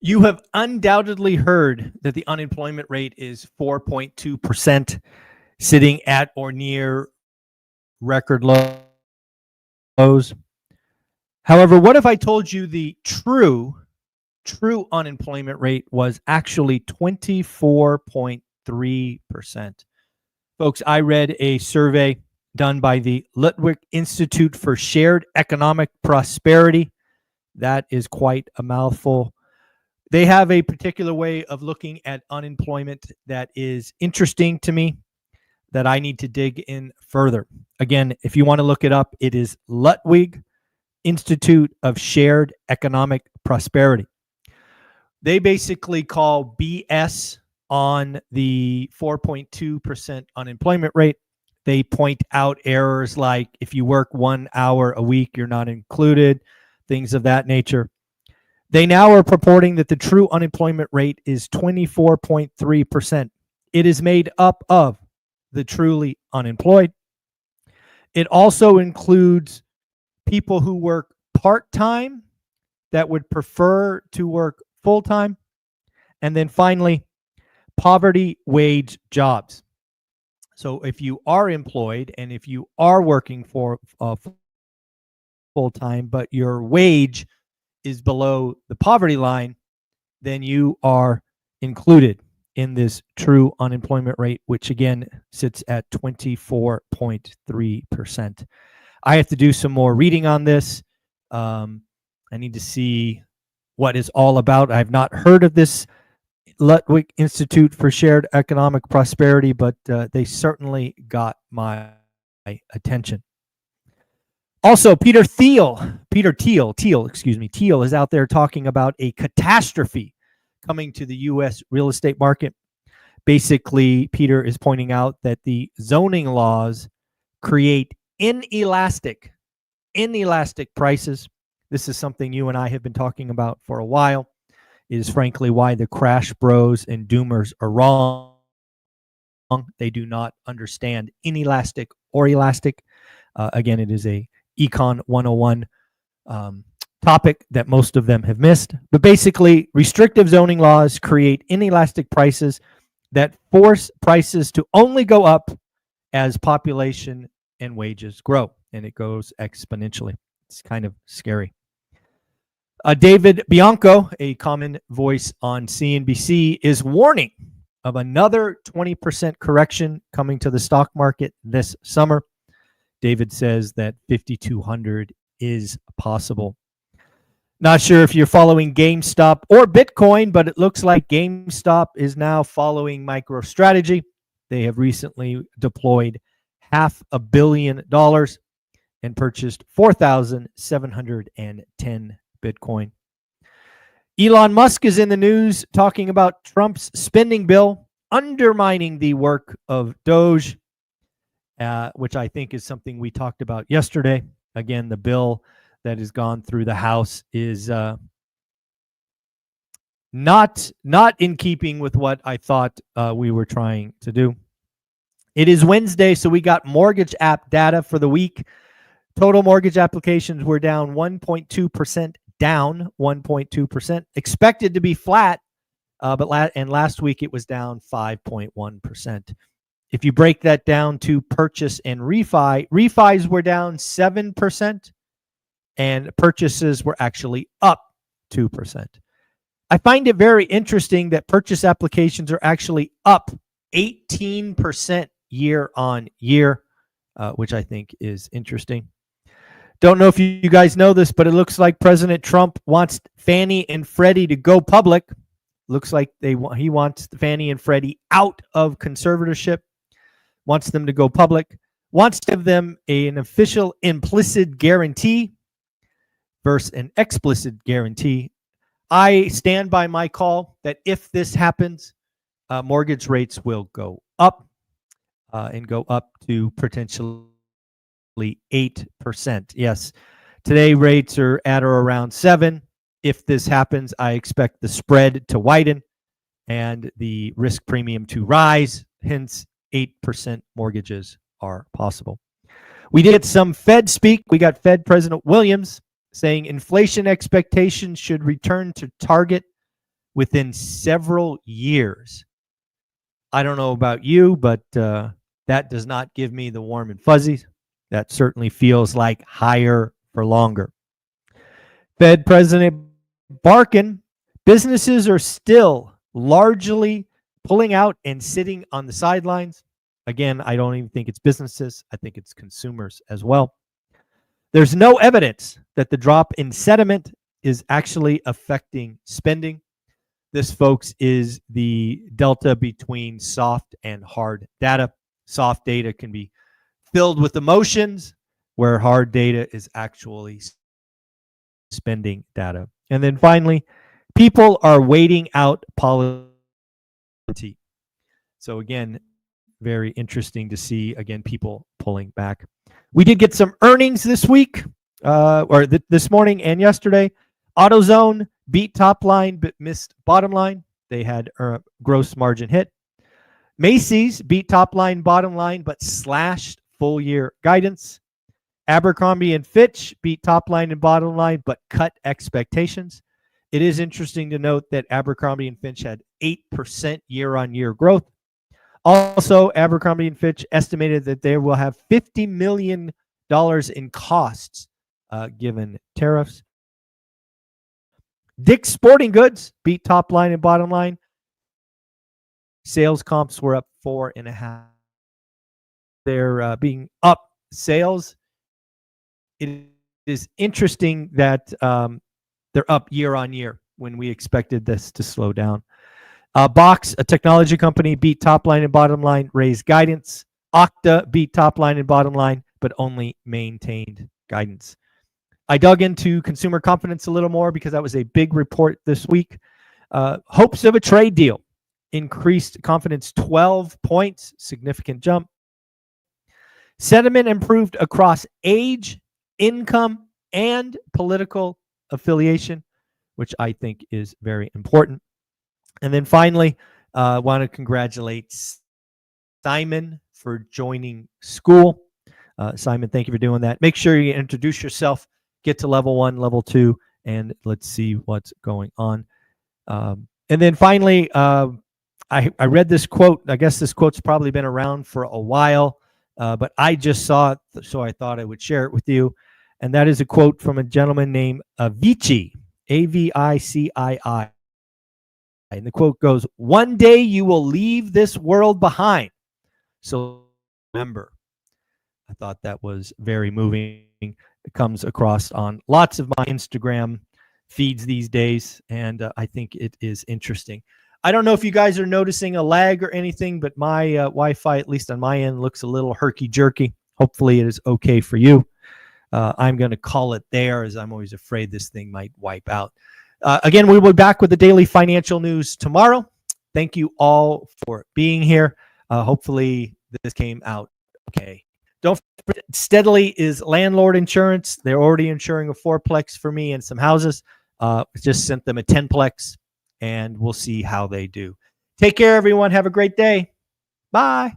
You have undoubtedly heard that the unemployment rate is 4.2%, sitting at or near record lows. However, what if I told you the true unemployment rate was actually 24.3%? Folks, I read a survey done by the Ludwig Institute for Shared Economic Prosperity. That is quite a mouthful. They have a particular way of looking at unemployment that is interesting to me, that I need to dig in further. Again, if you want to look it up, it is Ludwig Institute of Shared Economic Prosperity. They basically call BS on the 4.2% unemployment rate. They point out errors like if you work 1 hour a week, you're not included, things of that nature. They now are purporting that the true unemployment rate is 24.3%. It is made up of the truly unemployed. It also includes people who work part-time that would prefer to work full-time. And then finally, poverty wage jobs. So if you are employed and if you are working for full-time, but your wage is below the poverty line, then you are included in this true unemployment rate, which again sits at 24.3%. I have to do some more reading on this. I need to see what it's all about. I've not heard of this Ludwig Institute for Shared Economic Prosperity, but they certainly got my attention. Also, Peter Thiel is out there talking about a catastrophe coming to the U.S. real estate market. Basically, Peter is pointing out that the zoning laws create inelastic prices. This is something you and I have been talking about for a while. It is frankly why the crash bros and doomers are wrong. They do not understand inelastic or elastic. Again, it is a Econ 101 topic that most of them have missed. But basically, restrictive zoning laws create inelastic prices that force prices to only go up as population and wages grow, and it goes exponentially. It's kind of scary. David Bianco, a common voice on CNBC, is warning of another 20% correction coming to the stock market this summer. David says that 5,200 is possible. Not sure if you're following GameStop or Bitcoin, but it looks like GameStop is now following MicroStrategy. They have recently deployed $500 million and purchased 4,710 Bitcoin. Elon Musk is in the news talking about Trump's spending bill undermining the work of Doge, which I think is something we talked about yesterday. Again, the bill that has gone through the House is not in keeping with what I thought we were trying to do. It is Wednesday, so we got mortgage app data for the week. Total mortgage applications were down 1.2%, down 1.2%. Expected to be flat, but last week it was down 5.1%. If you break that down to purchase and refis were down 7%, and purchases were actually up 2%. I find it very interesting that purchase applications are actually up 18% year on year, which I think is interesting. Don't know if you guys know this, but it looks like President Trump wants Fannie and Freddie to go public. Looks like he wants Fannie and Freddie out of conservatorship, wants them to go public, wants to give them an official implicit guarantee versus an explicit guarantee. I stand by my call that if this happens, mortgage rates will go up and go up to potentially 8%. Yes, today rates are at or around 7. If this happens, I expect the spread to widen and the risk premium to rise. Hence, 8% mortgages are possible. We did get some Fed speak. We got Fed President Williams saying inflation expectations should return to target within several years. I don't know about you, but that does not give me the warm and fuzzies. That certainly feels like higher for longer. Fed President Barkin, businesses are still largely pulling out and sitting on the sidelines. Again, I don't even think it's businesses. I think it's consumers as well. There's no evidence that the drop in sentiment is actually affecting spending. This, folks, is the delta between soft and hard data. Soft data can be filled with emotions, where hard data is actually spending data. And then finally, people are waiting out policy. So again, very interesting to see, again, people pulling back. We did get some earnings this week, this morning and yesterday. AutoZone beat top line but missed bottom line. They had a gross margin hit. Macy's beat top line, bottom line, but slashed full year guidance. Abercrombie and Fitch beat top line and bottom line, but cut expectations. It is interesting to note that Abercrombie and Fitch had 8% year-on-year growth. Also, Abercrombie and Fitch estimated that they will have $50 million in costs given tariffs. Dick's Sporting Goods beat top line and bottom line. Sales comps were up 4.5%. They're being up sales. It is interesting that they're up year on year when we expected this to slow down. Box, a technology company, beat top line and bottom line, raised guidance. Okta beat top line and bottom line, but only maintained guidance. I dug into consumer confidence a little more because that was a big report this week. Hopes of a trade deal increased confidence 12 points, significant jump. Sentiment improved across age, income, and political affiliation, which I think is very important. And then finally, I want to congratulate Simon for joining school. Simon, thank you for doing that. Make sure you introduce yourself, get to level 1, level 2, and let's see what's going on. And then finally, I read this quote. I guess this quote's probably been around for a while, but I just saw it, so I thought I would share it with you. And that is a quote from a gentleman named Avicii, A-V-I-C-I-I. And the quote goes, "One day you will leave this world behind. So remember." I thought that was very moving. It comes across on lots of my Instagram feeds these days, and I think it is interesting. I don't know if you guys are noticing a lag or anything, but my Wi-Fi, at least on my end, looks a little herky-jerky. Hopefully it is okay for you. I'm going to call it there, as I'm always afraid this thing might wipe out. Again, we will be back with the daily financial news tomorrow. Thank you all for being here. Hopefully this came out okay. Don't forget, Steadily is Landlord insurance. They're already insuring a 4-plex for me and some houses. Just sent them a 10-plex, and we'll see how they do. Take care, everyone. Have a great day. Bye.